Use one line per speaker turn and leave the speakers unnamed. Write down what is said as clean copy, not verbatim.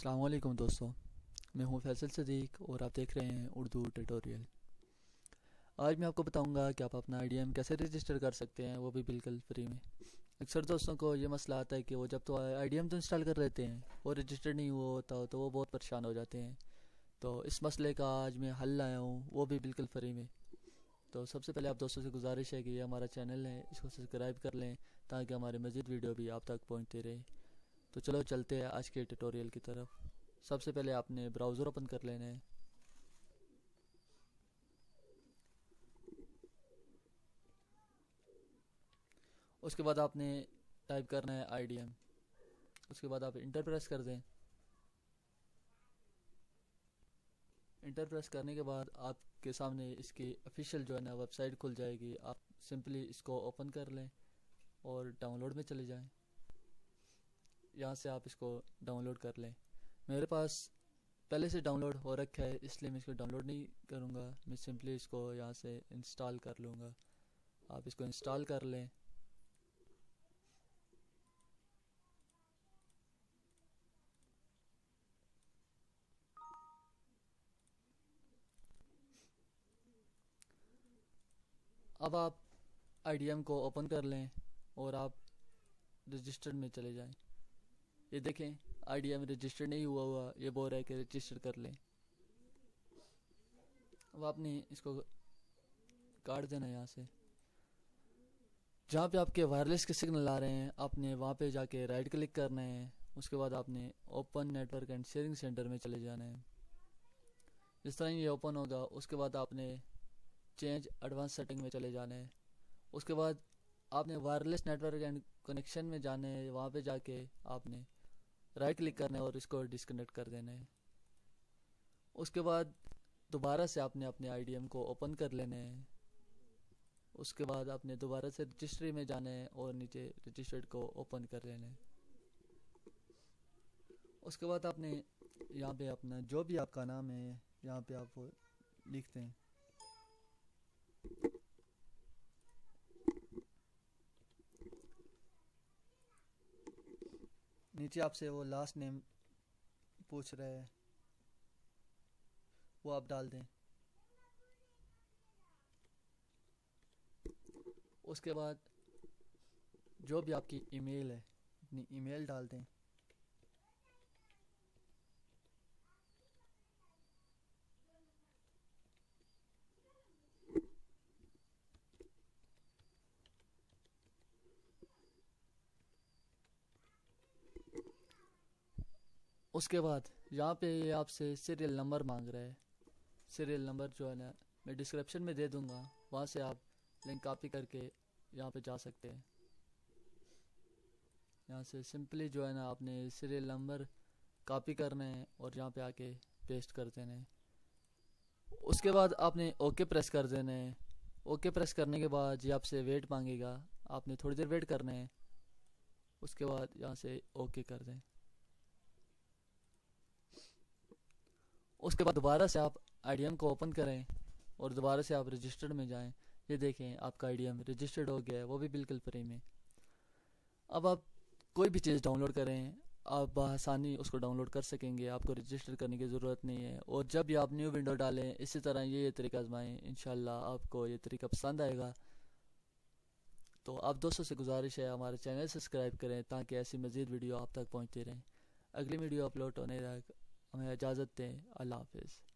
अस्सलाम वालेकुम दोस्तों, मैं हूं फैसल सदीक और आप देख रहे हैं उर्दू ट्यूटोरियल। आज मैं आपको बताऊंगा कि आप अपना आईडीएम कैसे रजिस्टर कर सकते हैं, वो भी बिल्कुल फ्री में। अक्सर दोस्तों को ये मसला आता है कि वो जब तो आईडीएम तो इंस्टॉल कर लेते हैं और रजिस्टर नहीं हुआ होता तो वो बहुत परेशान हो जाते हैं। तो इस मसले का आज मैं हल लाया हूँ, वो भी बिल्कुल फ्री में। तो सबसे पहले आप दोस्तों से गुजारिश है कि ये हमारा चैनल है, इसको सब्सक्राइब कर लें ताकि हमारे मज़ीद वीडियो भी आप तक पहुँचते रहे। तो चलो चलते हैं आज के ट्यूटोरियल की तरफ। सबसे पहले आपने ब्राउज़र ओपन कर लेना है। उसके बाद आपने टाइप करना है आईडीएम। उसके बाद आप इंटर प्रेस कर दें। इंटर प्रेस करने के बाद आपके सामने इसकी ऑफिशियल जो है ना वेबसाइट खुल जाएगी। आप सिंपली इसको ओपन कर लें और डाउनलोड में चले जाएं। यहाँ से आप इसको डाउनलोड कर लें। मेरे पास पहले से डाउनलोड हो रखा है, इसलिए मैं इसको डाउनलोड नहीं करूँगा, मैं सिंपली इसको यहाँ से इंस्टॉल कर लूँगा। आप इसको इंस्टॉल कर लें। अब आप आईडीएम को ओपन कर लें और आप रजिस्टर में चले जाएं। ये देखें आईडीएम रजिस्टर नहीं हुआ, ये बोल रहा है कि रजिस्टर कर लें। अब आपने इसको काट देना है। यहाँ से जहाँ पे आपके वायरलेस के सिग्नल आ रहे हैं आपने वहाँ पे जाके राइट क्लिक करना है। उसके बाद आपने open network and sharing centre में चले जाना है। जिस तरह ये ओपन होगा उसके बाद आपने चेंज एडवांस सेटिंग में चले जाना है। उसके बाद आपने वायरलेस नेटवर्क एंड कनेक्शन में जाना है। वहाँ पे जाके आपने राइट क्लिक करना है और इसको डिस्कनेक्ट कर देना है। उसके बाद दोबारा से आपने अपने आईडीएम को ओपन कर लेना है। उसके बाद आपने दोबारा से रजिस्ट्री में जाना है और नीचे रजिस्टर्ड को ओपन कर लेना है। उसके बाद आपने यहाँ पे अपना जो भी आपका नाम है यहाँ पे आप वो लिखते हैं। नीचे आपसे वो लास्ट नेम पूछ रहा है, वो आप डाल दें। उसके बाद जो भी आपकी ईमेल है अपनी ईमेल डाल दें। उसके बाद यहाँ पे ये आपसे सीरियल नंबर मांग रहा है। सीरियल नंबर जो है ना मैं डिस्क्रिप्शन में दे दूँगा, वहाँ से आप लिंक कॉपी करके यहाँ पे जा सकते हैं। यहाँ से सिंपली जो है ना आपने सीरियल नंबर कॉपी करना है और यहाँ पे आके पेस्ट कर देना है। उसके बाद आपने ओके प्रेस कर देना है। ओके प्रेस करने के बाद ये आपसे वेट मांगेगा, आपने थोड़ी देर वेट करना है। उसके बाद यहाँ से ओके कर दें। उसके बाद दोबारा से आप आईडीएम को ओपन करें और दोबारा से आप रजिस्टर्ड में जाएं। ये देखें आपका आईडीएम रजिस्टर्ड हो गया है, वो भी बिल्कुल फ्री में। अब आप कोई भी चीज़ डाउनलोड करें आप आसानी उसको डाउनलोड कर सकेंगे, आपको रजिस्टर करने की ज़रूरत नहीं है। और जब भी आप न्यू विंडो डालें इसी तरह ये तरीका आजमाएं, इंशाल्लाह आपको ये तरीका पसंद आएगा। तो आप दोस्तों से गुजारिश है हमारे चैनल सब्सक्राइब करें ताकि ऐसी मज़ीद वीडियो आप तक पहुँचती रहें। अगली वीडियो अपलोड होने तक हमें इजाज़त दें। अल्लाह हाफिज़।